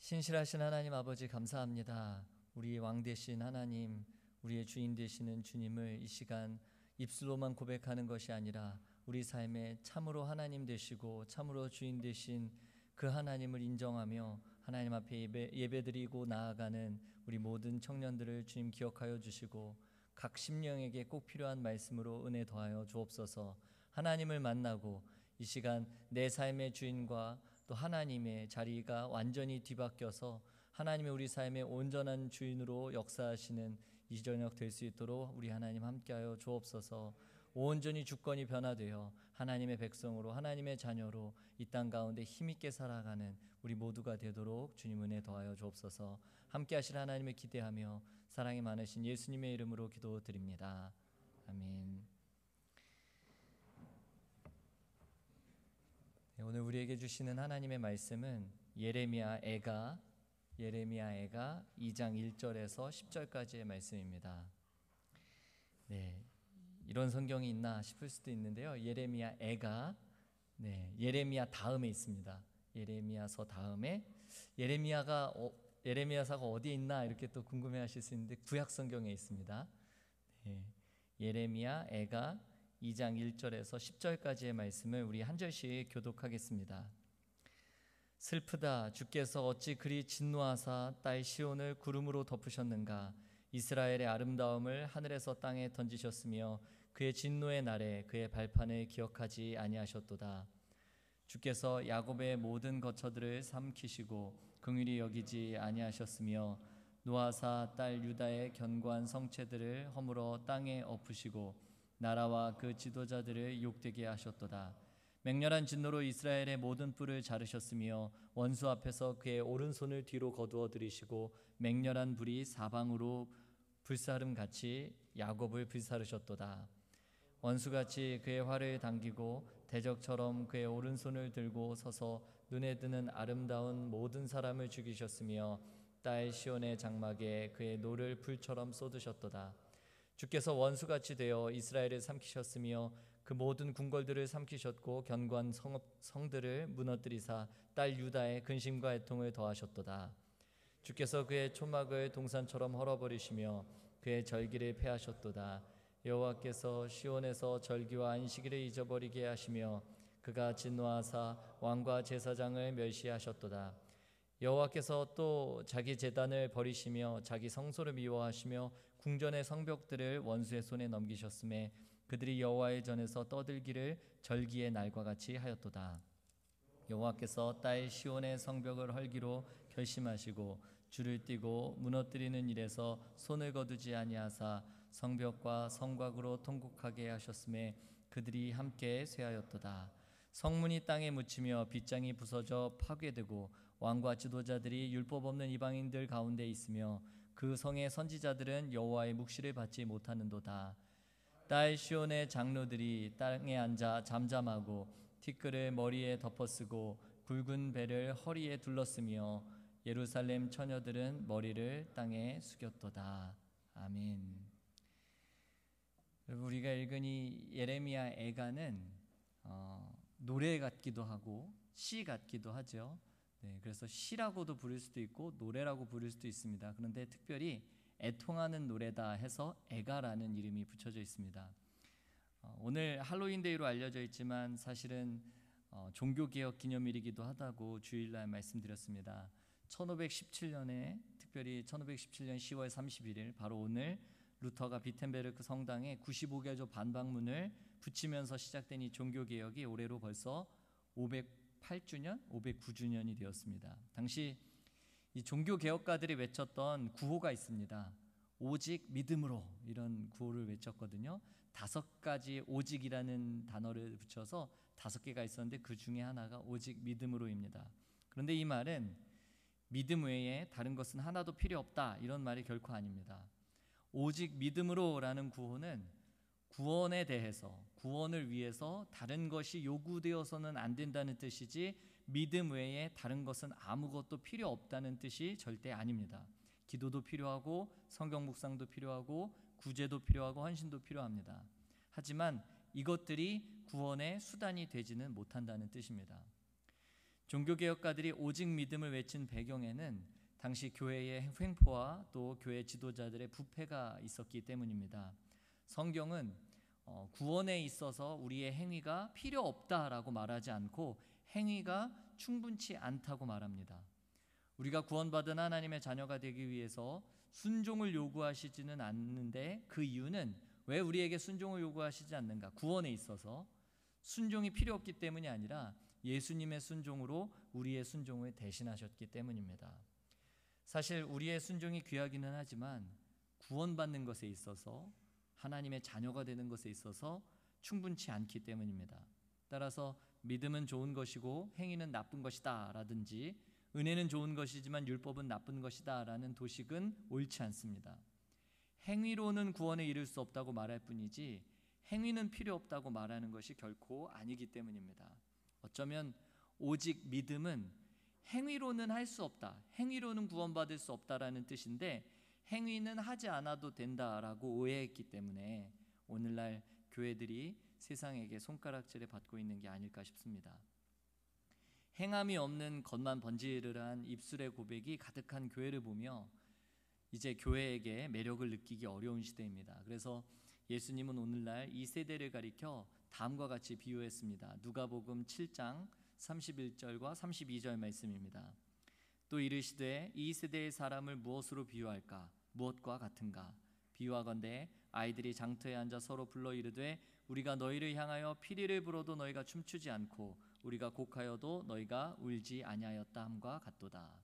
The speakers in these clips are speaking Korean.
신실하신 하나님 아버지 감사합니다. 우리 왕 되신 하나님, 우리의 주인 되시는 주님을 이 시간 입술로만 고백하는 것이 아니라 우리 삶에 참으로 하나님 되시고 참으로 주인 되신 그 하나님을 인정하며 하나님 앞에 예배드리고 나아가는 우리 모든 청년들을 주님 기억하여 주시고 각 심령에게 꼭 필요한 말씀으로 은혜 더하여 주옵소서. 하나님을 만나고 이 시간 내 삶의 주인과 또 하나님의 자리가 완전히 뒤바뀌어서 하나님의 우리 삶의 온전한 주인으로 역사하시는 이 저녁 될 수 있도록 우리 하나님 함께하여 주옵소서. 온전히 주권이 변화되어 하나님의 백성으로 하나님의 자녀로 이 땅 가운데 힘있게 살아가는 우리 모두가 되도록 주님 은혜 더하여 주옵소서. 함께하실 하나님을 기대하며 사랑이 많으신 예수님의 이름으로 기도드립니다. 아멘. 오늘 우리에게 주시는 하나님의 말씀은 예레미야 애가 2장 1절에서 10절까지의 말씀입니다. 네, 이런 성경이 있나 싶을 수도 있는데요. 예레미야 애가 예레미야 다음에 있습니다. 예레미야서 다음에 예레미야서가 어디에 있나 이렇게 또 궁금해하실 수 있는데 구약 성경에 있습니다. 예레미야 애가 2장 1절에서 10절까지의 말씀을 우리 한 절씩 교독하겠습니다. 슬프다. 주께서 어찌 그리 진노하사 딸 시온을 구름으로 덮으셨는가. 이스라엘의 아름다움을 하늘에서 땅에 던지셨으며 그의 진노의 날에 그의 발판을 기억하지 아니하셨도다. 주께서 야곱의 모든 거처들을 삼키시고 긍휼히 여기지 아니하셨으며 노아사 딸 유다의 견고한 성체들을 허물어 땅에 엎으시고 나라와 그 지도자들을 욕되게 하셨도다. 맹렬한 진노로 이스라엘의 모든 뿔을 자르셨으며 원수 앞에서 그의 오른손을 뒤로 거두어 들이시고 맹렬한 불이 사방으로 불사름같이 야곱을 불사르셨도다. 원수같이 그의 활을 당기고 대적처럼 그의 오른손을 들고 서서 눈에 드는 아름다운 모든 사람을 죽이셨으며 딸 시온의 장막에 그의 노를 불처럼 쏟으셨도다. 주께서 원수같이 되어 이스라엘을 삼키셨으며 그 모든 궁궐들을 삼키셨고 견고한 성들을 무너뜨리사 딸 유다의 근심과 애통을 더하셨도다. 주께서 그의 초막을 동산처럼 헐어버리시며 그의 절기를 폐하셨도다. 여호와께서 시온에서 절기와 안식일을 잊어버리게 하시며 그가 진노하사 왕과 제사장을 멸시하셨도다. 여호와께서 또 자기 제단을 버리시며 자기 성소를 미워하시며 궁전의 성벽들을 원수의 손에 넘기셨음에 그들이 여호와의 전에서 떠들기를 절기의 날과 같이 하였도다. 여호와께서 딸 시온의 성벽을 헐기로 결심하시고 줄을 띠고 무너뜨리는 일에서 손을 거두지 아니하사 성벽과 성곽으로 통곡하게 하셨음에 그들이 함께 쇠하였도다. 성문이 땅에 묻히며 빗장이 부서져 파괴되고 왕과 지도자들이 율법 없는 이방인들 가운데 있으며 그 성의 선지자들은 여호와의 묵시를 받지 못하는도다. 딸 시온의 장로들이 땅에 앉아 잠잠하고 티끌을 머리에 덮어쓰고 굵은 배를 허리에 둘렀으며 예루살렘 처녀들은 머리를 땅에 숙였도다. 아멘. 여러분, 우리가 읽은 이 예레미야 애가는 노래 같기도 하고 시 같기도 하죠. 그래서 시라고도 부를 수도 있고 노래라고 부를 수도 있습니다. 그런데 특별히 애통하는 노래다 해서 애가라는 이름이 붙여져 있습니다. 오늘 할로윈데이로 알려져 있지만 사실은 종교개혁 기념일이기도 하다고 주일날 말씀드렸습니다. 1517년에 특별히 1517년 10월 31일 바로 오늘 루터가 비텐베르크 성당에 95개조 반박문을 붙이면서 시작된 이 종교개혁이 올해로 벌써 508주년, 509주년이 되었습니다. 당시 이 종교개혁가들이 외쳤던 구호가 있습니다. 오직 믿음으로, 이런 구호를 외쳤거든요. 5가지 오직이라는 단어를 붙여서 5개가 있었는데 그 중에 하나가 오직 믿음으로입니다. 그런데 이 말은 믿음 외에 다른 것은 하나도 필요 없다, 이런 말이 결코 아닙니다. 오직 믿음으로라는 구호는 구원에 대해서, 구원을 위해서 다른 것이 요구되어서는 안 된다는 뜻이지 믿음 외에 다른 것은 아무것도 필요 없다는 뜻이 절대 아닙니다. 기도도 필요하고 성경 묵상도 필요하고 구제도 필요하고 헌신도 필요합니다. 하지만 이것들이 구원의 수단이 되지는 못한다는 뜻입니다. 종교개혁가들이 오직 믿음을 외친 배경에는 당시 교회의 횡포와 또 교회 지도자들의 부패가 있었기 때문입니다. 성경은 구원에 있어서 우리의 행위가 필요 없다라고 말하지 않고 행위가 충분치 않다고 말합니다. 우리가 구원받은 하나님의 자녀가 되기 위해서 순종을 요구하시지는 않는데, 그 이유는 왜 우리에게 순종을 요구하시지 않는가? 구원에 있어서 순종이 필요 없기 때문이 아니라 예수님의 순종으로 우리의 순종을 대신하셨기 때문입니다. 사실 우리의 순종이 귀하기는 하지만 구원받는 것에 있어서, 하나님의 자녀가 되는 것에 있어서 충분치 않기 때문입니다. 따라서 믿음은 좋은 것이고 행위는 나쁜 것이다 라든지, 은혜는 좋은 것이지만 율법은 나쁜 것이다 라는 도식은 옳지 않습니다. 행위로는 구원에 이를 수 없다고 말할 뿐이지 행위는 필요 없다고 말하는 것이 결코 아니기 때문입니다. 어쩌면 오직 믿음은 행위로는 할 수 없다, 행위로는 구원받을 수 없다라는 뜻인데, 행위는 하지 않아도 된다라고 오해했기 때문에 오늘날 교회들이 세상에게 손가락질을 받고 있는 게 아닐까 싶습니다. 행함이 없는 겉만 번지르르한 입술의 고백이 가득한 교회를 보며 이제 교회에게 매력을 느끼기 어려운 시대입니다. 그래서 예수님은 오늘날 이 세대를 가리켜 다음과 같이 비유했습니다. 누가복음 7장 31절과 32절 말씀입니다. 또 이르시되 이 세대의 사람을 무엇으로 비유할까? 무엇과 같은가? 비유하건대 아이들이 장터에 앉아 서로 불러 이르되 우리가 너희를 향하여 피리를 불어도 너희가 춤추지 않고 우리가 곡하여도 너희가 울지 아니하였다 함과 같도다.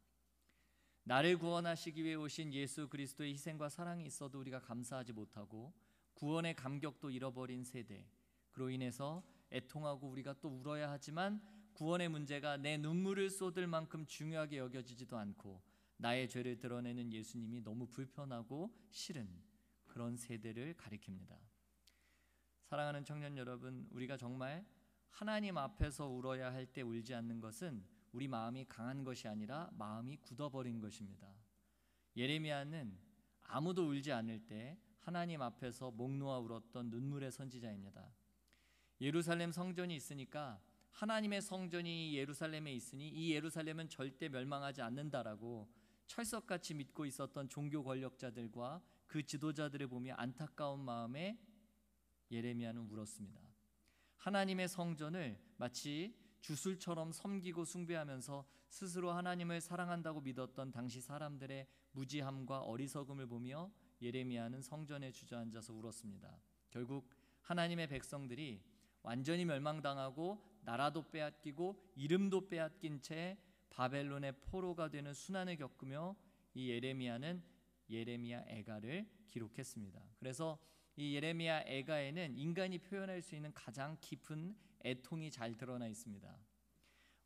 나를 구원하시기 위해 오신 예수 그리스도의 희생과 사랑이 있어도 우리가 감사하지 못하고 구원의 감격도 잃어버린 세대, 그로 인해서 애통하고 우리가 또 울어야 하지만 구원의 문제가 내 눈물을 쏟을 만큼 중요하게 여겨지지도 않고 나의 죄를 드러내는 예수님이 너무 불편하고 싫은 그런 세대를 가리킵니다. 사랑하는 청년 여러분, 우리가 정말 하나님 앞에서 울어야 할 때 울지 않는 것은 우리 마음이 강한 것이 아니라 마음이 굳어버린 것입니다. 예레미야는 아무도 울지 않을 때 하나님 앞에서 목 놓아 울었던 눈물의 선지자입니다. 예루살렘 성전이 있으니까, 하나님의 성전이 예루살렘에 있으니 이 예루살렘은 절대 멸망하지 않는다라고 철석같이 믿고 있었던 종교 권력자들과 그 지도자들을 보며 안타까운 마음에 예레미야는 울었습니다. 하나님의 성전을 마치 주술처럼 섬기고 숭배하면서 스스로 하나님을 사랑한다고 믿었던 당시 사람들의 무지함과 어리석음을 보며 예레미야는 성전에 주저앉아서 울었습니다. 결국 하나님의 백성들이 완전히 멸망당하고 나라도 빼앗기고 이름도 빼앗긴 채 바벨론의 포로가 되는 순환을 겪으며 이 예레미야는 예레미야 애가를 기록했습니다. 그래서 이 예레미야 애가에는 인간이 표현할 수 있는 가장 깊은 애통이 잘 드러나 있습니다.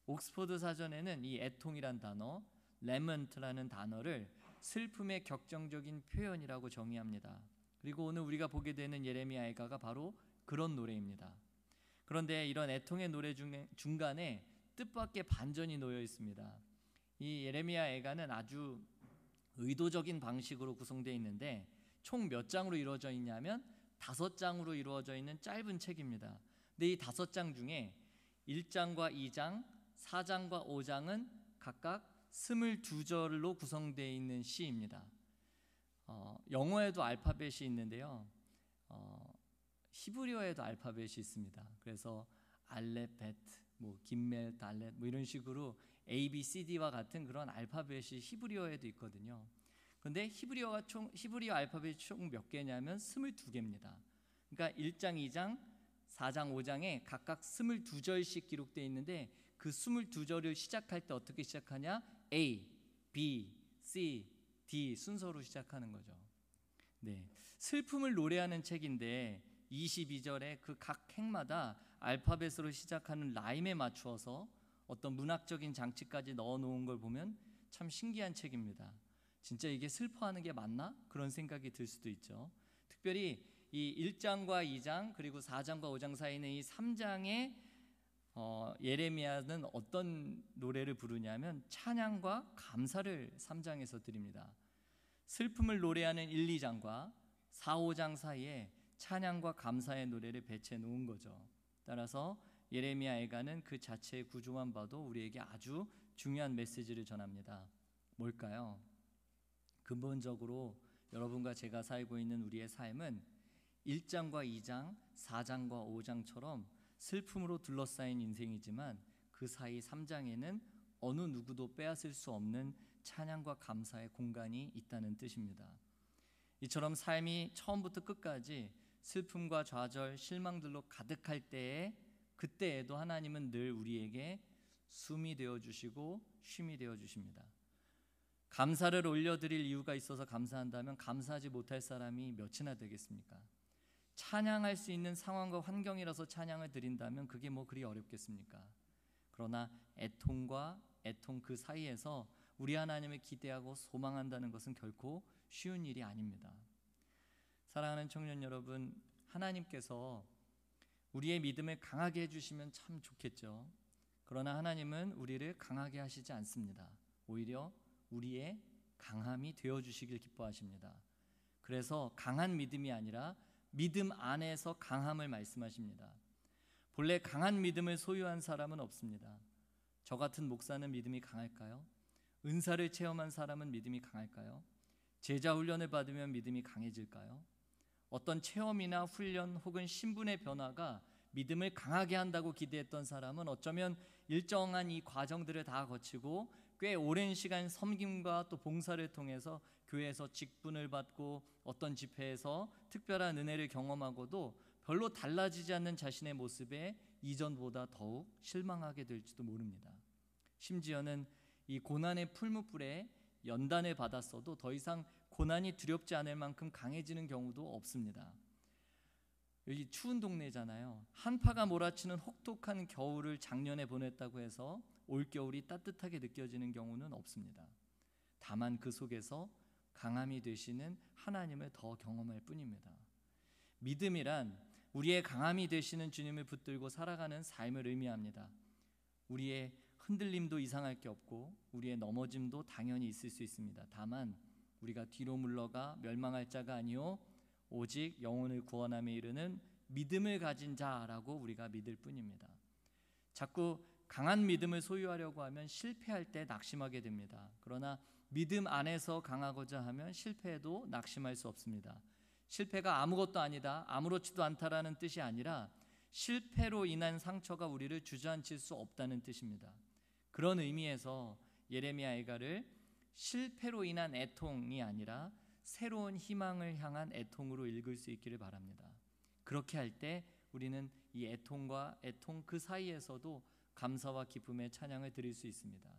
옥스퍼드 사전에는 이 애통이란 단어, lament라는 단어를 슬픔의 격정적인 표현이라고 정의합니다. 그리고 오늘 우리가 보게 되는 예레미야 애가가 바로 그런 노래입니다. 그런데 이런 애통의 노래 중간에 뜻밖의 반전이 놓여 있습니다. 이 예레미야 애가는 아주 의도적인 방식으로 구성되어 있는데 총 몇 장으로 이루어져 있냐면 5장으로 이루어져 있는 짧은 책입니다. 근데 이 5장 중에 1장과 2장, 4장과 5장은 각각 22절로 구성되어 있는 시입니다. 영어에도 알파벳이 있는데요, 히브리어에도 알파벳이 있습니다. 그래서 알레벳, 김멜, 달렛 이런 식으로 A, B, C, D와 같은 그런 알파벳이 히브리어에도 있거든요. 그런데 히브리어 알파벳이 총 몇 개냐면 22개입니다. 그러니까 1장, 2장, 4장, 5장에 각각 22절씩 기록되어 있는데 그 22절을 시작할 때 어떻게 시작하냐? A, B, C, D 순서로 시작하는 거죠. 네, 슬픔을 노래하는 책인데 22절에 그 각 행마다 알파벳으로 시작하는 라임에 맞추어서 어떤 문학적인 장치까지 넣어놓은 걸 보면 참 신기한 책입니다. 진짜 이게 슬퍼하는 게 맞나? 그런 생각이 들 수도 있죠. 특별히 이 1장과 2장 그리고 4장과 5장 사이에 있는 이 3장의 예레미야는 어떤 노래를 부르냐면 찬양과 감사를 3장에서 드립니다. 슬픔을 노래하는 1, 2장과 4, 5장 사이에 찬양과 감사의 노래를 배치해 놓은 거죠. 따라서 예레미야 애가는 그 자체의 구조만 봐도 우리에게 아주 중요한 메시지를 전합니다. 뭘까요? 근본적으로 여러분과 제가 살고 있는 우리의 삶은 1장과 2장, 4장과 5장처럼 슬픔으로 둘러싸인 인생이지만 그 사이 3장에는 어느 누구도 빼앗을 수 없는 찬양과 감사의 공간이 있다는 뜻입니다. 이처럼 삶이 처음부터 끝까지 슬픔과 좌절, 실망들로 가득할 때에 그때에도 하나님은 늘 우리에게 숨이 되어주시고 쉼이 되어주십니다. 감사를 올려드릴 이유가 있어서 감사한다면 감사하지 못할 사람이 몇이나 되겠습니까? 찬양할 수 있는 상황과 환경이라서 찬양을 드린다면 그게 뭐 그리 어렵겠습니까? 그러나 애통과 애통 그 사이에서 우리 하나님을 기대하고 소망한다는 것은 결코 쉬운 일이 아닙니다. 사랑하는 청년 여러분, 하나님께서 우리의 믿음을 강하게 해주시면 참 좋겠죠. 그러나 하나님은 우리를 강하게 하시지 않습니다. 오히려 우리의 강함이 되어주시길 기뻐하십니다. 그래서 강한 믿음이 아니라 믿음 안에서 강함을 말씀하십니다. 본래 강한 믿음을 소유한 사람은 없습니다. 저 같은 목사는 믿음이 강할까요? 은사를 체험한 사람은 믿음이 강할까요? 제자 훈련을 받으면 믿음이 강해질까요? 어떤 체험이나 훈련 혹은 신분의 변화가 믿음을 강하게 한다고 기대했던 사람은 어쩌면 일정한 이 과정들을 다 거치고 꽤 오랜 시간 섬김과 또 봉사를 통해서 교회에서 직분을 받고 어떤 집회에서 특별한 은혜를 경험하고도 별로 달라지지 않는 자신의 모습에 이전보다 더욱 실망하게 될지도 모릅니다. 심지어는 이 고난의 풀무불에 연단을 받았어도 더 이상 고난이 두렵지 않을 만큼 강해지는 경우도 없습니다. 여기 추운 동네잖아요. 한파가 몰아치는 혹독한 겨울을 작년에 보냈다고 해서 올겨울이 따뜻하게 느껴지는 경우는 없습니다. 다만 그 속에서 강함이 되시는 하나님을 더 경험할 뿐입니다. 믿음이란 우리의 강함이 되시는 주님을 붙들고 살아가는 삶을 의미합니다. 우리의 흔들림도 이상할 게 없고 우리의 넘어짐도 당연히 있을 수 있습니다. 다만 우리가 뒤로 물러가 멸망할 자가 아니요 오직 영혼을 구원함에 이르는 믿음을 가진 자라고 우리가 믿을 뿐입니다. 자꾸 강한 믿음을 소유하려고 하면 실패할 때 낙심하게 됩니다. 그러나 믿음 안에서 강하고자 하면 실패해도 낙심할 수 없습니다. 실패가 아무것도 아니다, 아무렇지도 않다라는 뜻이 아니라 실패로 인한 상처가 우리를 주저앉힐 수 없다는 뜻입니다. 그런 의미에서 예레미야 애가를 실패로 인한 애통이 아니라 새로운 희망을 향한 애통으로 읽을 수 있기를 바랍니다. 그렇게 할 때 우리는 이 애통과 애통 그 사이에서도 감사와 기쁨의 찬양을 드릴 수 있습니다.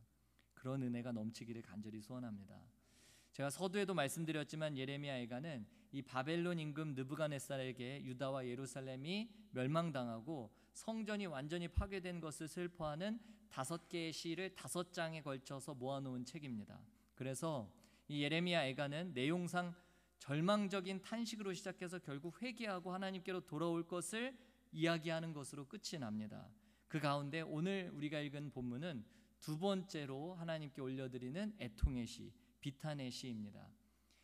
그런 은혜가 넘치기를 간절히 소원합니다. 제가 서두에도 말씀드렸지만 예레미야 애가는 이 바벨론 임금 느부갓네살에게 유다와 예루살렘이 멸망당하고 성전이 완전히 파괴된 것을 슬퍼하는 5개의 시를 5장에 걸쳐서 모아놓은 책입니다. 그래서 이 예레미야 애가는 내용상 절망적인 탄식으로 시작해서 결국 회개하고 하나님께로 돌아올 것을 이야기하는 것으로 끝이 납니다. 그 가운데 오늘 우리가 읽은 본문은 두 번째로 하나님께 올려드리는 애통의 시, 비탄의 시입니다.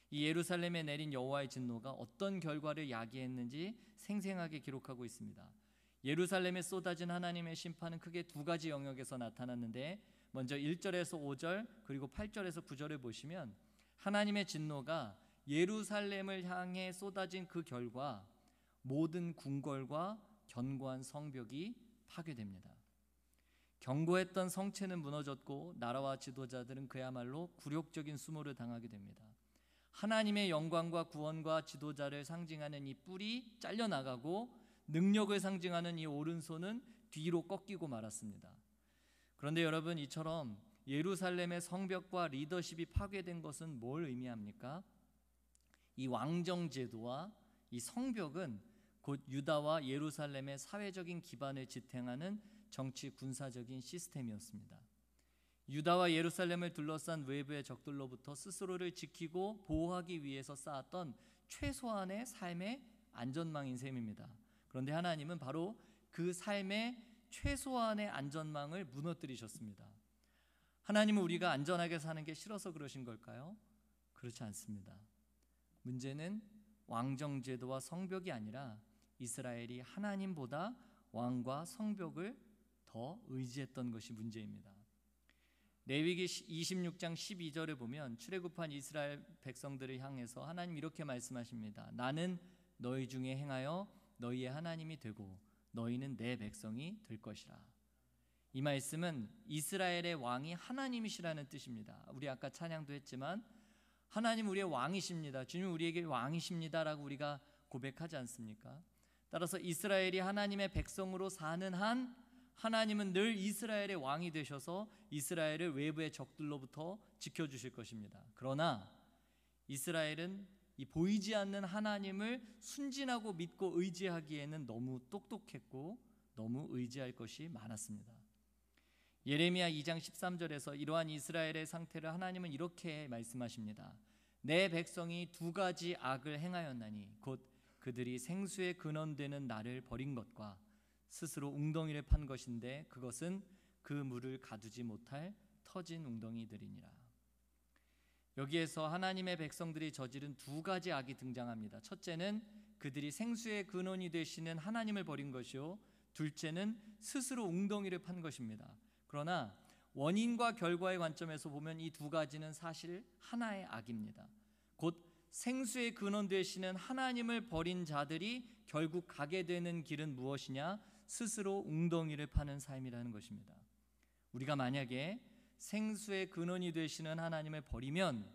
이 예루살렘에 내린 여호와의 진노가 어떤 결과를 야기했는지 생생하게 기록하고 있습니다. 예루살렘에 쏟아진 하나님의 심판은 크게 두 가지 영역에서 나타났는데 먼저 1절에서 5절 그리고 8절에서 9절을 보시면 하나님의 진노가 예루살렘을 향해 쏟아진 그 결과 모든 궁궐과 견고한 성벽이 파괴됩니다. 견고했던 성체는 무너졌고 나라와 지도자들은 그야말로 굴욕적인 수모를 당하게 됩니다. 하나님의 영광과 구원과 지도자를 상징하는 이 뿔이 잘려나가고 능력을 상징하는 이 오른손은 뒤로 꺾이고 말았습니다. 그런데 여러분, 이처럼 예루살렘의 성벽과 리더십이 파괴된 것은 뭘 의미합니까? 이 왕정제도와 이 성벽은 곧 유다와 예루살렘의 사회적인 기반을 지탱하는 정치 군사적인 시스템이었습니다. 유다와 예루살렘을 둘러싼 외부의 적들로부터 스스로를 지키고 보호하기 위해서 쌓았던 최소한의 삶의 안전망인 셈입니다. 그런데 하나님은 바로 그 삶의 최소한의 안전망을 무너뜨리셨습니다. 하나님은 우리가 안전하게 사는 게 싫어서 그러신 걸까요? 그렇지 않습니다. 문제는 왕정제도와 성벽이 아니라 이스라엘이 하나님보다 왕과 성벽을 더 의지했던 것이 문제입니다. 레위기 26장 12절에 보면 출애굽한 이스라엘 백성들을 향해서 하나님 이렇게 말씀하십니다. 나는 너희 중에 행하여 너희의 하나님이 되고 너희는 내 백성이 될 것이라. 이 말씀은 이스라엘의 왕이 하나님이시라는 뜻입니다. 우리 아까 찬양도 했지만 하나님 우리의 왕이십니다. 주님 우리에게 왕이십니다라고 우리가 고백하지 않습니까? 따라서 이스라엘이 하나님의 백성으로 사는 한 하나님은 늘 이스라엘의 왕이 되셔서 이스라엘을 외부의 적들로부터 지켜주실 것입니다. 그러나 이스라엘은 이 보이지 않는 하나님을 순진하고 믿고 의지하기에는 너무 똑똑했고 너무 의지할 것이 많았습니다. 예레미야 2장 13절에서 이러한 이스라엘의 상태를 하나님은 이렇게 말씀하십니다. 내 백성이 두 가지 악을 행하였나니 곧 그들이 생수의 근원되는 나를 버린 것과 스스로 웅덩이를 판 것인데 그것은 그 물을 가두지 못할 터진 웅덩이들이니라. 여기에서 하나님의 백성들이 저지른 두 가지 악이 등장합니다. 첫째는 그들이 생수의 근원이 되시는 하나님을 버린 것이요, 둘째는 스스로 웅덩이를 판 것입니다. 그러나 원인과 결과의 관점에서 보면 이 두 가지는 사실 하나의 악입니다. 곧 생수의 근원 되시는 하나님을 버린 자들이 결국 가게 되는 길은 무엇이냐? 스스로 웅덩이를 파는 삶이라는 것입니다. 우리가 만약에 생수의 근원이 되시는 하나님을 버리면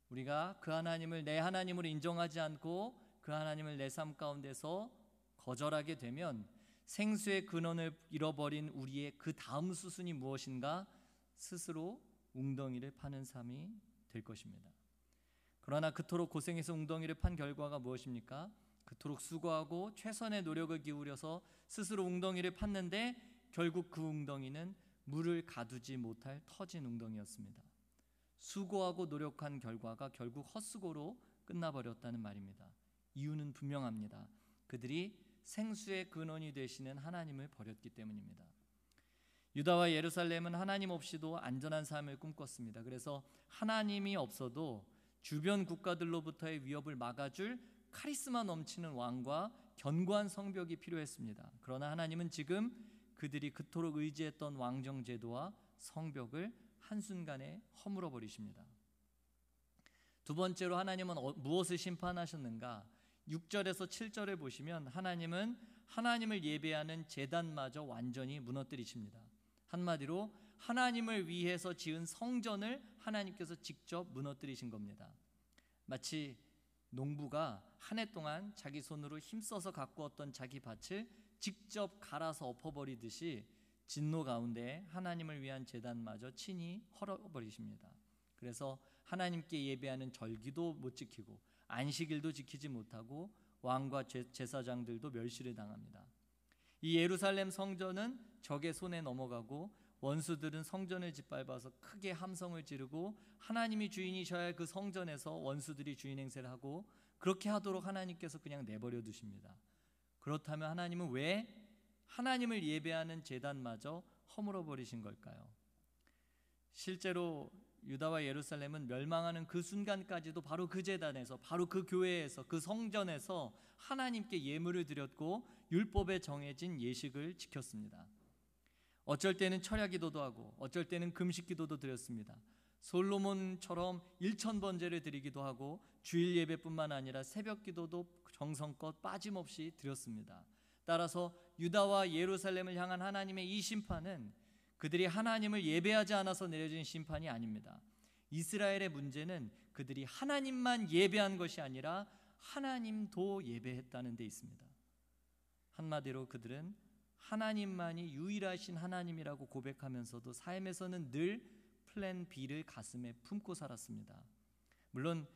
우리가 그 하나님을 내 하나님으로 인정하지 않고 그 하나님을 내 삶 가운데서 거절하게 되면 생수의 근원을 잃어버린 우리의 그 다음 수순이 무엇인가? 스스로 웅덩이를 파는 삶이 될 것입니다. 그러나 그토록 고생해서 웅덩이를 판 결과가 무엇입니까? 그토록 수고하고 최선의 노력을 기울여서 스스로 웅덩이를 팠는데 결국 그 웅덩이는 물을 가두지 못할 터진 웅덩이였습니다. 수고하고 노력한 결과가 결국 헛수고로 끝나버렸다는 말입니다. 이유는 분명합니다. 그들이 생수의 근원이 되시는 하나님을 버렸기 때문입니다. 유다와 예루살렘은 하나님 없이도 안전한 삶을 꿈꿨습니다. 그래서 하나님이 없어도 주변 국가들로부터의 위협을 막아줄 카리스마 넘치는 왕과 견고한 성벽이 필요했습니다. 그러나 하나님은 지금 그들이 그토록 의지했던 왕정 제도와 성벽을 한순간에 허물어 버리십니다. 두 번째로 하나님은 무엇을 심판하셨는가? 6절에서 7절을 보시면 하나님은 하나님을 예배하는 제단마저 완전히 무너뜨리십니다. 한마디로 하나님을 위해서 지은 성전을 하나님께서 직접 무너뜨리신 겁니다. 마치 농부가 한 해 동안 자기 손으로 힘써서 가꾸었던 자기 밭을 직접 갈아서 엎어버리듯이 진노 가운데 하나님을 위한 제단마저 친히 헐어버리십니다. 그래서 하나님께 예배하는 절기도 못 지키고 안식일도 지키지 못하고 왕과 제사장들도 멸시를 당합니다. 이 예루살렘 성전은 적의 손에 넘어가고 원수들은 성전을 짓밟아서 크게 함성을 지르고 하나님이 주인이셔야 할 그 성전에서 원수들이 주인 행세를 하고 그렇게 하도록 하나님께서 그냥 내버려 두십니다. 그렇다면 하나님은 왜 하나님을 예배하는 제단마저 허물어 버리신 걸까요? 실제로 유다와 예루살렘은 멸망하는 그 순간까지도 바로 그 제단에서, 바로 그 교회에서, 그 성전에서 하나님께 예물을 드렸고 율법에 정해진 예식을 지켰습니다. 어쩔 때는 철야 기도도 하고 어쩔 때는 금식 기도도 드렸습니다. 솔로몬처럼 1000번제를 드리기도 하고 주일 예배뿐만 아니라 새벽 기도도 정성껏 빠짐없이 드렸습니다. 따라서 유다와 예루살렘을 향한 하나님의 이 심판은 그들이 하나님을 예배하지 않아서 내려진 심판이 아닙니다. 이스라엘의 문제는 그들이 하나님만 예배한 것이 아니라 하나님도 예배했다는 데 있습니다. 한마디로 그들은 하나님만이 유일하신 하나님이라고 고백하면서도 삶에서는 늘 플랜 B를 가슴에 품고 살았습니다. 물론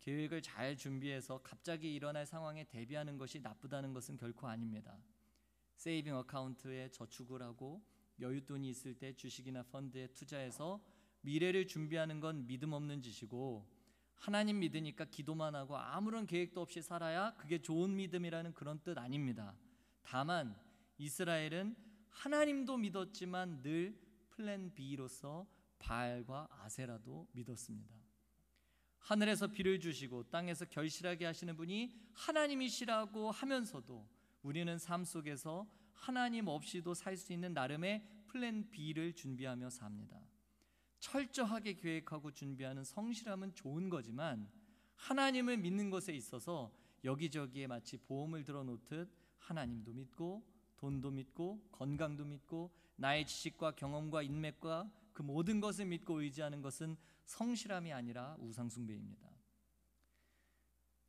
계획을 잘 준비해서 갑자기 일어날 상황에 대비하는 것이 나쁘다는 것은 결코 아닙니다. 세이빙 어카운트에 저축을 하고 여윳돈이 있을 때 주식이나 펀드에 투자해서 미래를 준비하는 건 믿음 없는 짓이고, 하나님 믿으니까 기도만 하고 아무런 계획도 없이 살아야 그게 좋은 믿음이라는 그런 뜻 아닙니다. 다만 이스라엘은 하나님도 믿었지만 늘 플랜 B로서 바알과 아세라도 믿었습니다. 하늘에서 비를 주시고 땅에서 결실하게 하시는 분이 하나님이시라고 하면서도 우리는 삶 속에서 하나님 없이도 살 수 있는 나름의 플랜 B를 준비하며 삽니다. 철저하게 계획하고 준비하는 성실함은 좋은 거지만 하나님을 믿는 것에 있어서 여기저기에 마치 보험을 들어놓듯 하나님도 믿고 돈도 믿고 건강도 믿고 나의 지식과 경험과 인맥과 그 모든 것을 믿고 의지하는 것은 성실함이 아니라 우상숭배입니다.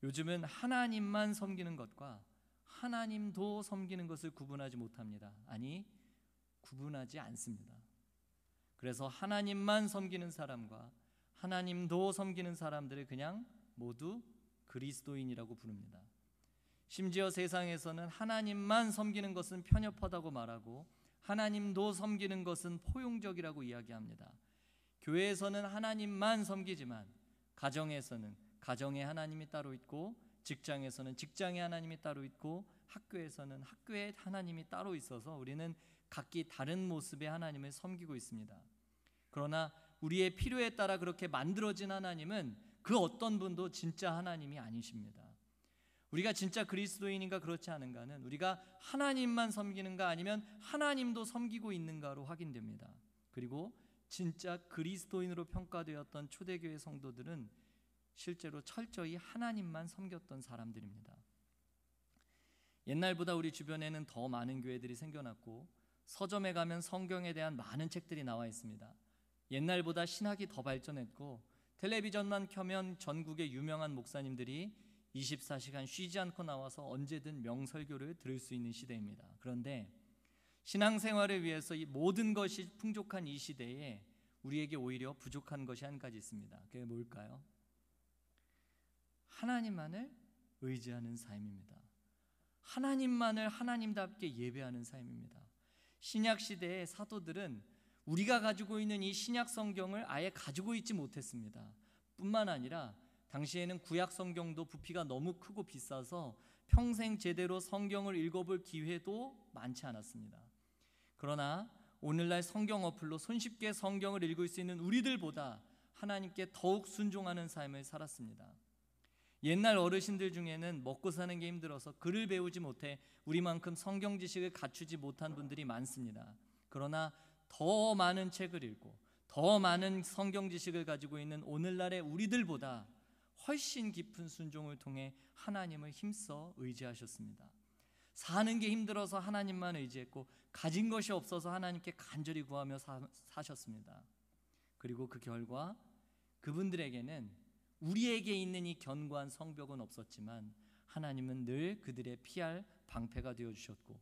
요즘은 하나님만 섬기는 것과 하나님도 섬기는 것을 구분하지 못합니다. 아니, 구분하지 않습니다. 그래서 하나님만 섬기는 사람과 하나님도 섬기는 사람들을 그냥 모두 그리스도인이라고 부릅니다. 심지어 세상에서는 하나님만 섬기는 것은 편협하다고 말하고 하나님도 섬기는 것은 포용적이라고 이야기합니다. 교회에서는 하나님만 섬기지만 가정에서는 가정의 하나님이 따로 있고 직장에서는 직장의 하나님이 따로 있고 학교에서는 학교의 하나님이 따로 있어서 우리는 각기 다른 모습의 하나님을 섬기고 있습니다. 그러나 우리의 필요에 따라 그렇게 만들어진 하나님은 그 어떤 분도 진짜 하나님이 아니십니다. 우리가 진짜 그리스도인인가 그렇지 않은가는 우리가 하나님만 섬기는가 아니면 하나님도 섬기고 있는가로 확인됩니다. 그리고 진짜 그리스도인으로 평가되었던 초대교회 성도들은 실제로 철저히 하나님만 섬겼던 사람들입니다. 옛날보다 우리 주변에는 더 많은 교회들이 생겨났고 서점에 가면 성경에 대한 많은 책들이 나와 있습니다. 옛날보다 신학이 더 발전했고 텔레비전만 켜면 전국의 유명한 목사님들이 24시간 쉬지 않고 나와서 언제든 명설교를 들을 수 있는 시대입니다. 그런데 신앙생활을 위해서 이 모든 것이 풍족한 이 시대에 우리에게 오히려 부족한 것이 한 가지 있습니다. 그게 뭘까요? 하나님만을 의지하는 삶입니다. 하나님만을 하나님답게 예배하는 삶입니다. 신약 시대의 사도들은 우리가 가지고 있는 이 신약 성경을 아예 가지고 있지 못했습니다. 뿐만 아니라 당시에는 구약 성경도 부피가 너무 크고 비싸서 평생 제대로 성경을 읽어볼 기회도 많지 않았습니다. 그러나 오늘날 성경 어플로 손쉽게 성경을 읽을 수 있는 우리들보다 하나님께 더욱 순종하는 삶을 살았습니다. 옛날 어르신들 중에는 먹고 사는 게 힘들어서 글을 배우지 못해 우리만큼 성경 지식을 갖추지 못한 분들이 많습니다. 그러나 더 많은 책을 읽고 더 많은 성경 지식을 가지고 있는 오늘날의 우리들보다 훨씬 깊은 순종을 통해 하나님을 힘써 의지하셨습니다. 사는 게 힘들어서 하나님만 의지했고 가진 것이 없어서 하나님께 간절히 구하며 사셨습니다. 그리고 그 결과 그분들에게는 우리에게 있는 이 견고한 성벽은 없었지만 하나님은 늘 그들의 피할 방패가 되어주셨고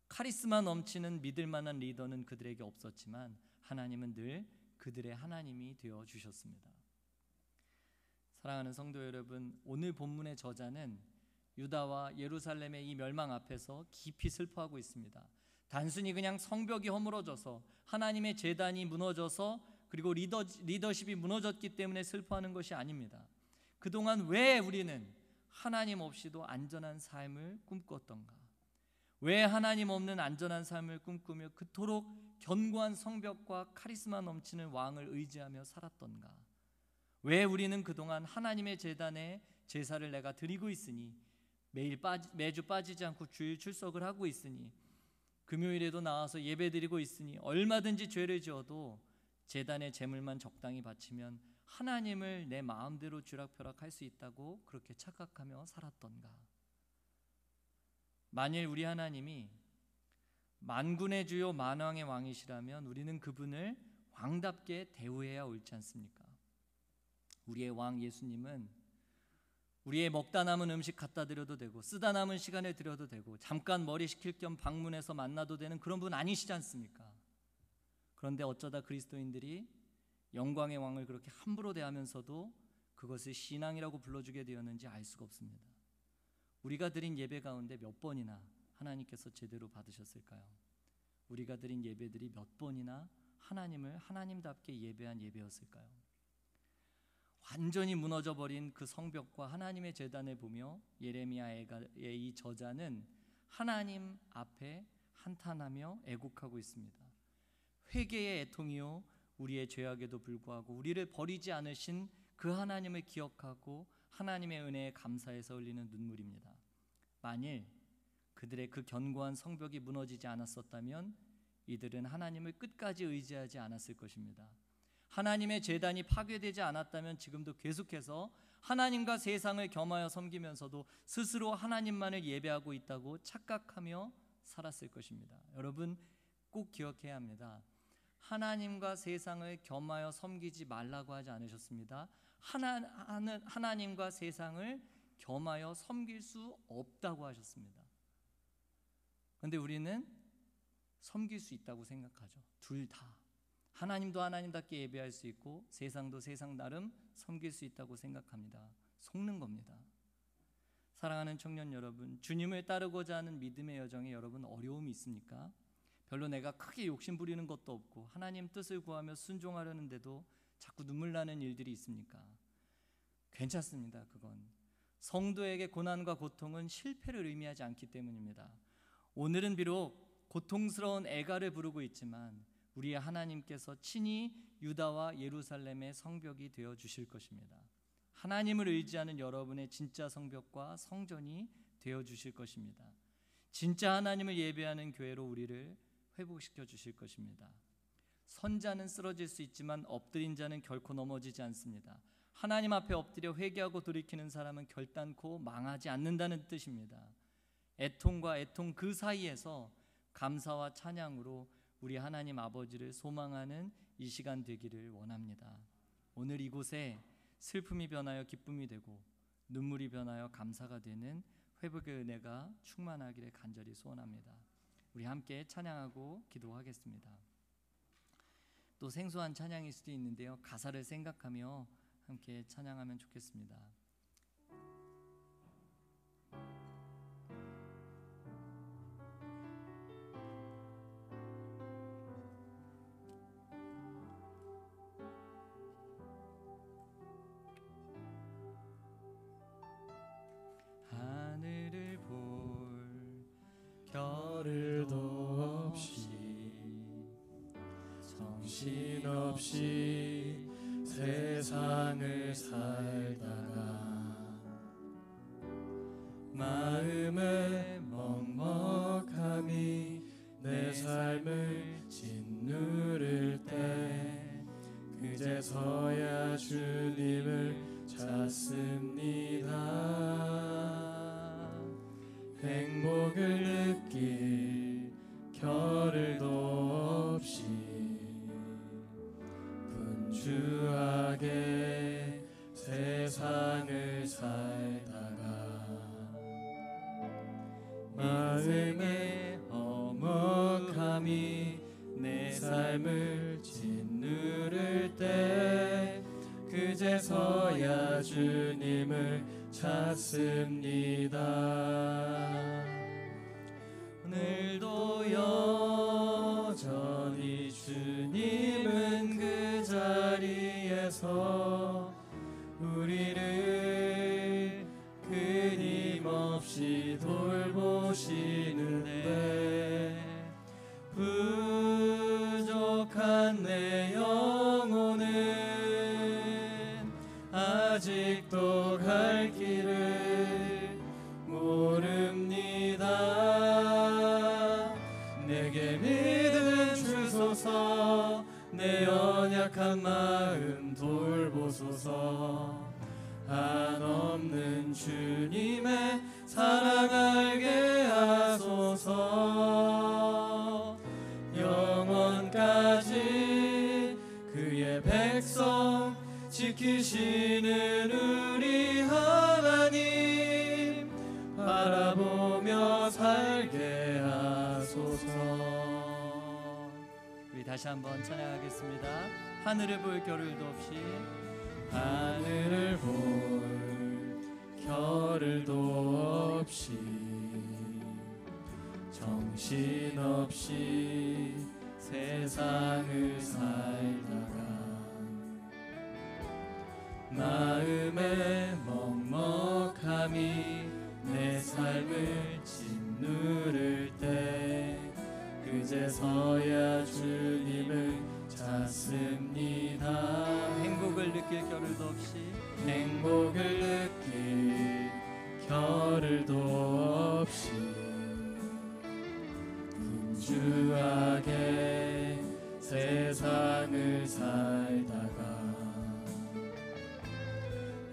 카리스마 넘치는 믿을 만한 리더는 그들에게 없었지만 하나님은 늘 그들의 하나님이 되어주셨습니다. 사랑하는 성도 여러분, 오늘 본문의 저자는 유다와 예루살렘의 이 멸망 앞에서 깊이 슬퍼하고 있습니다. 단순히 그냥 성벽이 허물어져서 하나님의 제단이 무너져서 그리고 리더십이 무너졌기 때문에 슬퍼하는 것이 아닙니다. 그동안 왜 우리는 하나님 없이도 안전한 삶을 꿈꿨던가? 왜 하나님 없는 안전한 삶을 꿈꾸며 그토록 견고한 성벽과 카리스마 넘치는 왕을 의지하며 살았던가? 왜 우리는 그동안 하나님의 제단에 제사를 내가 드리고 있으니 매주 빠지지 않고 주일 출석을 하고 있으니 금요일에도 나와서 예배드리고 있으니 얼마든지 죄를 지어도 제단의 제물만 적당히 바치면 하나님을 내 마음대로 쥐락펴락할 수 있다고 그렇게 착각하며 살았던가? 만일 우리 하나님이 만군의 주요 만왕의 왕이시라면 우리는 그분을 왕답게 대우해야 옳지 않습니까? 우리의 왕 예수님은 우리의 먹다 남은 음식 갖다 드려도 되고 쓰다 남은 시간을 드려도 되고 잠깐 머리 식힐 겸 방문해서 만나도 되는 그런 분 아니시지 않습니까? 그런데 어쩌다 그리스도인들이 영광의 왕을 그렇게 함부로 대하면서도 그것을 신앙이라고 불러주게 되었는지 알 수가 없습니다. 우리가 드린 예배 가운데 몇 번이나 하나님께서 제대로 받으셨을까요? 우리가 드린 예배들이 몇 번이나 하나님을 하나님답게 예배한 예배였을까요? 완전히 무너져버린 그 성벽과 하나님의 제단을 보며 예레미야의 이 저자는 하나님 앞에 한탄하며 애곡하고 있습니다. 회개의 애통이요 우리의 죄악에도 불구하고 우리를 버리지 않으신 그 하나님을 기억하고 하나님의 은혜에 감사해서 흘리는 눈물입니다. 만일 그들의 그 견고한 성벽이 무너지지 않았었다면 이들은 하나님을 끝까지 의지하지 않았을 것입니다. 하나님의 제단이 파괴되지 않았다면 지금도 계속해서 하나님과 세상을 겸하여 섬기면서도 스스로 하나님만을 예배하고 있다고 착각하며 살았을 것입니다. 여러분 꼭 기억해야 합니다. 하나님과 세상을 겸하여 섬기지 말라고 하지 않으셨습니다. 하나님과 세상을 겸하여 섬길 수 없다고 하셨습니다. 그런데 우리는 섬길 수 있다고 생각하죠. 둘 다. 하나님도 하나님답게 예배할 수 있고 세상도 세상 나름 섬길 수 있다고 생각합니다. 속는 겁니다. 사랑하는 청년 여러분, 주님을 따르고자 하는 믿음의 여정에 여러분 어려움이 있습니까? 별로 내가 크게 욕심 부리는 것도 없고 하나님 뜻을 구하며 순종하려는데도 자꾸 눈물 나는 일들이 있습니까? 괜찮습니다. 그건 성도에게 고난과 고통은 실패를 의미하지 않기 때문입니다. 오늘은 비록 고통스러운 애가를 부르고 있지만 우리의 하나님께서 친히 유다와 예루살렘의 성벽이 되어 주실 것입니다. 하나님을 의지하는 여러분의 진짜 성벽과 성전이 되어 주실 것입니다. 진짜 하나님을 예배하는 교회로 우리를 회복시켜 주실 것입니다. 선자는 쓰러질 수 있지만 엎드린 자는 결코 넘어지지 않습니다. 하나님 앞에 엎드려 회개하고 돌이키는 사람은 결단코 망하지 않는다는 뜻입니다. 애통과 애통 그 사이에서 감사와 찬양으로 우리 하나님 아버지를 소망하는 이 시간 되기를 원합니다. 오늘 이곳에 슬픔이 변하여 기쁨이 되고 눈물이 변하여 감사가 되는 회복의 은혜가 충만하기를 간절히 소원합니다. 우리 함께 찬양하고 기도하겠습니다. 또 생소한 찬양일 수도 있는데요, 가사를 생각하며 함께 찬양하면 좋겠습니다. 하늘을 볼 겨를도 없이 정신없이 세상을 살다가 마음의 먹먹함이 내 삶을 짓누를 때 그제서야 주님을 찾습니다. 행복을 느낄 겨를도 없이 분주하게 세상을 살다가 마음의 엄혹함이 내 삶을 짓누를 때 그제서야 주님을 찾습니다. 오늘도 여전히 주님은 그 자리에서 우리를 끊임없이 돌보시는데 부족한 내 영혼은 아직도 갈 길을 모릅니다. 내게 믿음 주소서, 내 연약한 마음 돌보소서. 한없는 주님의 사랑 알게 하소서. 영원까지 그의 백성 지키시는 우리 하나님 바라보며 살게 하소서. 우리 다시 한번 찬양하겠습니다. 하늘을 볼 겨를도 없이 하늘을 볼 겨를도 없이 정신없이 세상을 살다가 마음의 먹먹함이 내 삶을 짓누를 때 그제서야 주님을 찾습니다. 행복을 느낄 겨를도 없이 행복을 느낄 겨를도 없이 분주하게 세상을 살다가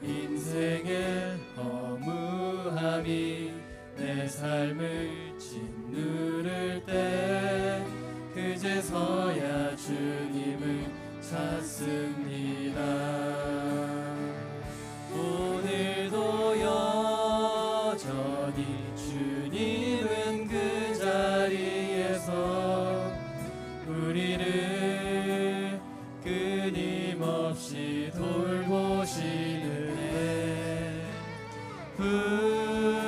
인생의 허무함이 내 삶을 짓누를 때 그제서야 주님을 찾습니다. 오늘도 여전히 주님은 그 자리에서 우리를 끊임없이 돌보시는데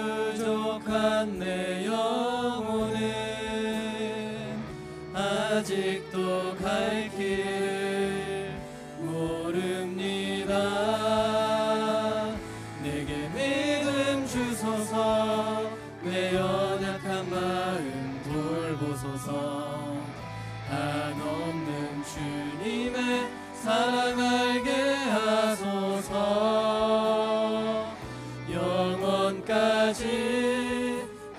부족한 내 영혼은 아직도 갈 길을 모릅니다. 내게 믿음 주소서, 내 연약한 마음 돌보소서. 한없는 주님의 사랑 알게 하소서. 영원까지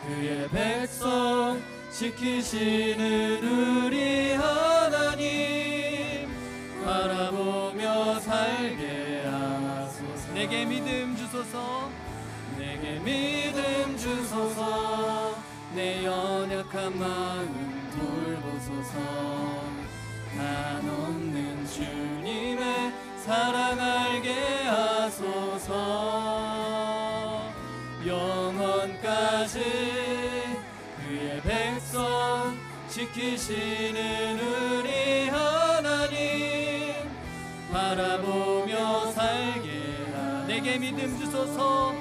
그의 백성 지키시는 우리 하나님 바라보며 살게 하소서. 내게 믿음 주소서, 내게 믿음 주소서. 내 연약한 마음 돌보소서. 한없는 주님의 사랑 알게 하소서. 영원까지 그의 백성 지키시는 우리 하나님 바라보며 살게 하소서. 내게 믿음 주소서,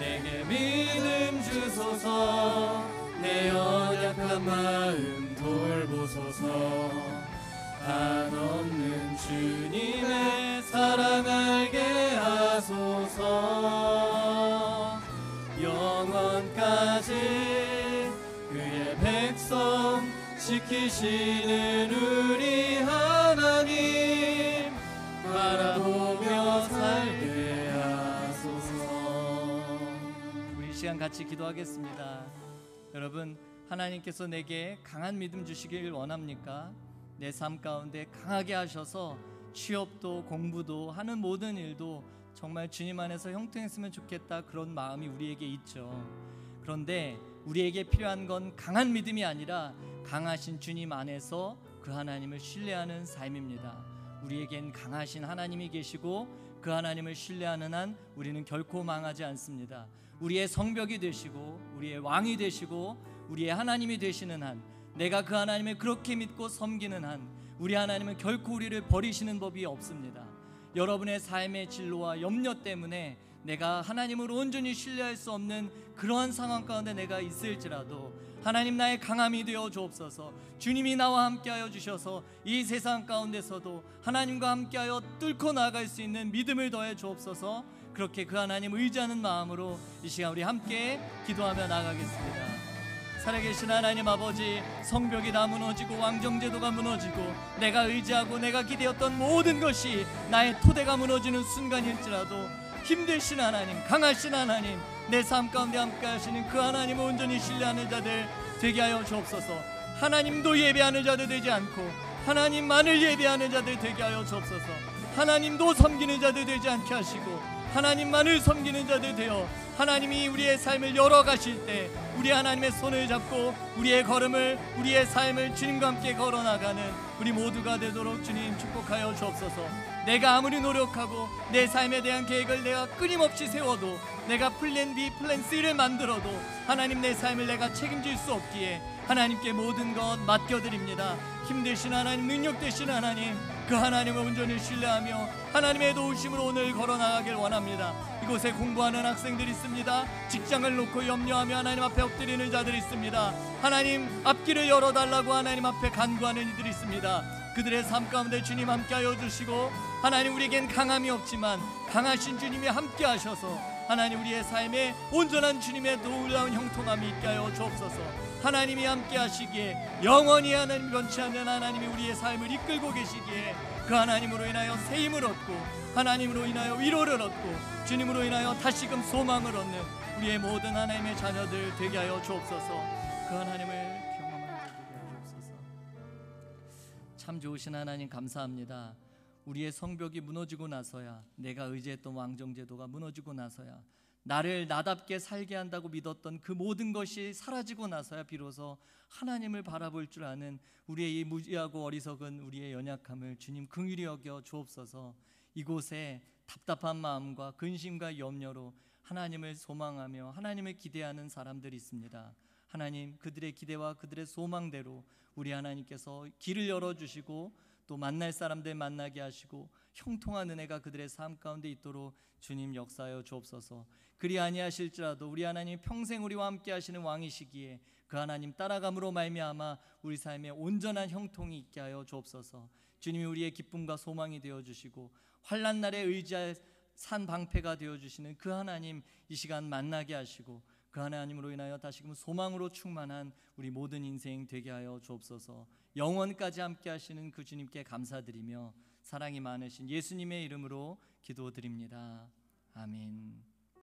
내게 믿음 주소서. 내 연약한 마음 돌보소서. 한없는 주님의 사랑 알게 하소서. 영원까지 그의 백성 지키시는 우리 하나님 바라보며 살게 하소서. 우리 이 시간 같이 기도하겠습니다. 여러분, 하나님께서 내게 강한 믿음 주시길 원합니까? 내 삶 가운데 강하게 하셔서 취업도 공부도 하는 모든 일도 정말 주님 안에서 형통했으면 좋겠다, 그런 마음이 우리에게 있죠. 그런데 우리에게 필요한 건 강한 믿음이 아니라 강하신 주님 안에서 그 하나님을 신뢰하는 삶입니다. 우리에겐 강하신 하나님이 계시고 그 하나님을 신뢰하는 한 우리는 결코 망하지 않습니다. 우리의 성벽이 되시고 우리의 왕이 되시고 우리의 하나님이 되시는 한, 내가 그 하나님을 그렇게 믿고 섬기는 한 우리 하나님은 결코 우리를 버리시는 법이 없습니다. 여러분의 삶의 진로와 염려 때문에 내가 하나님을 온전히 신뢰할 수 없는 그러한 상황 가운데 내가 있을지라도 하나님, 나의 강함이 되어 주옵소서. 주님이 나와 함께하여 주셔서 이 세상 가운데서도 하나님과 함께하여 뚫고 나아갈 수 있는 믿음을 더해 주옵소서. 그렇게 그 하나님 의지하는 마음으로 이 시간 우리 함께 기도하며 나아가겠습니다. 살아계신 하나님 아버지, 성벽이 다 무너지고 왕정제도가 무너지고 내가 의지하고 내가 기대었던 모든 것이 나의 토대가 무너지는 순간일지라도 힘되신 하나님, 강하신 하나님, 내 삶 가운데 함께 하시는 그 하나님을 온전히 신뢰하는 자들 되게 하여 주옵소서. 하나님도 예배하는 자들 되지 않고 하나님만을 예배하는 자들 되게 하여 주옵소서. 하나님도 섬기는 자들 되지 않게 하시고 하나님만을 섬기는 자들 되어 하나님이 우리의 삶을 열어가실 때 우리 하나님의 손을 잡고 우리의 걸음을, 우리의 삶을 주님과 함께 걸어나가는 우리 모두가 되도록 주님 축복하여 주옵소서. 내가 아무리 노력하고 내 삶에 대한 계획을 내가 끊임없이 세워도, 내가 플랜 B, 플랜 C를 만들어도 하나님, 내 삶을 내가 책임질 수 없기에 하나님께 모든 것 맡겨드립니다. 힘되신 하나님, 능력되신 하나님, 그 하나님을 온전히 신뢰하며 하나님의 도우심으로 오늘 걸어나가길 원합니다. 이곳에 공부하는 학생들이 있습니다. 직장을 놓고 염려하며 하나님 앞에 엎드리는 자들이 있습니다. 하나님, 앞길을 열어달라고 하나님 앞에 간구하는 이들이 있습니다. 그들의 삶 가운데 주님 함께하여 주시고, 하나님, 우리에겐 강함이 없지만 강하신 주님이 함께하셔서 하나님, 우리의 삶에 온전한 주님의 놀라운 형통함이 있게 하여 주옵소서. 하나님이 함께 하시기에 영원히 하나님 변치 않는 하나님이 우리의 삶을 이끌고 계시기에 그 하나님으로 인하여 새 힘을 얻고, 하나님으로 인하여 위로를 얻고, 주님으로 인하여 다시금 소망을 얻는 우리의 모든 하나님의 자녀들 되게 하여 주옵소서. 그 하나님을 경험하며 참 좋으신 하나님 감사합니다. 우리의 성벽이 무너지고 나서야, 내가 의지했던 왕정제도가 무너지고 나서야, 나를 나답게 살게 한다고 믿었던 그 모든 것이 사라지고 나서야 비로소 하나님을 바라볼 줄 아는 우리의 이 무지하고 어리석은 우리의 연약함을 주님 긍휼히 여겨 주옵소서. 이곳에 답답한 마음과 근심과 염려로 하나님을 소망하며 하나님을 기대하는 사람들이 있습니다. 하나님, 그들의 기대와 그들의 소망대로 우리 하나님께서 길을 열어주시고 또 만날 사람들 만나게 하시고 형통한 은혜가 그들의 삶 가운데 있도록 주님 역사하여 주옵소서. 그리 아니하실지라도 우리 하나님 평생 우리와 함께 하시는 왕이시기에 그 하나님 따라감으로 말미암아 우리 삶에 온전한 형통이 있게 하여 주옵소서. 주님이 우리의 기쁨과 소망이 되어주시고 환난 날에 의지할 산 방패가 되어주시는 그 하나님 이 시간 만나게 하시고 그 하나님으로 인하여 다시금 소망으로 충만한 우리 모든 인생 되게 하여 주옵소서. 영원까지 함께 하시는 그 주님께 감사드리며 사랑이 많으신 예수님의 이름으로 기도드립니다. 아멘.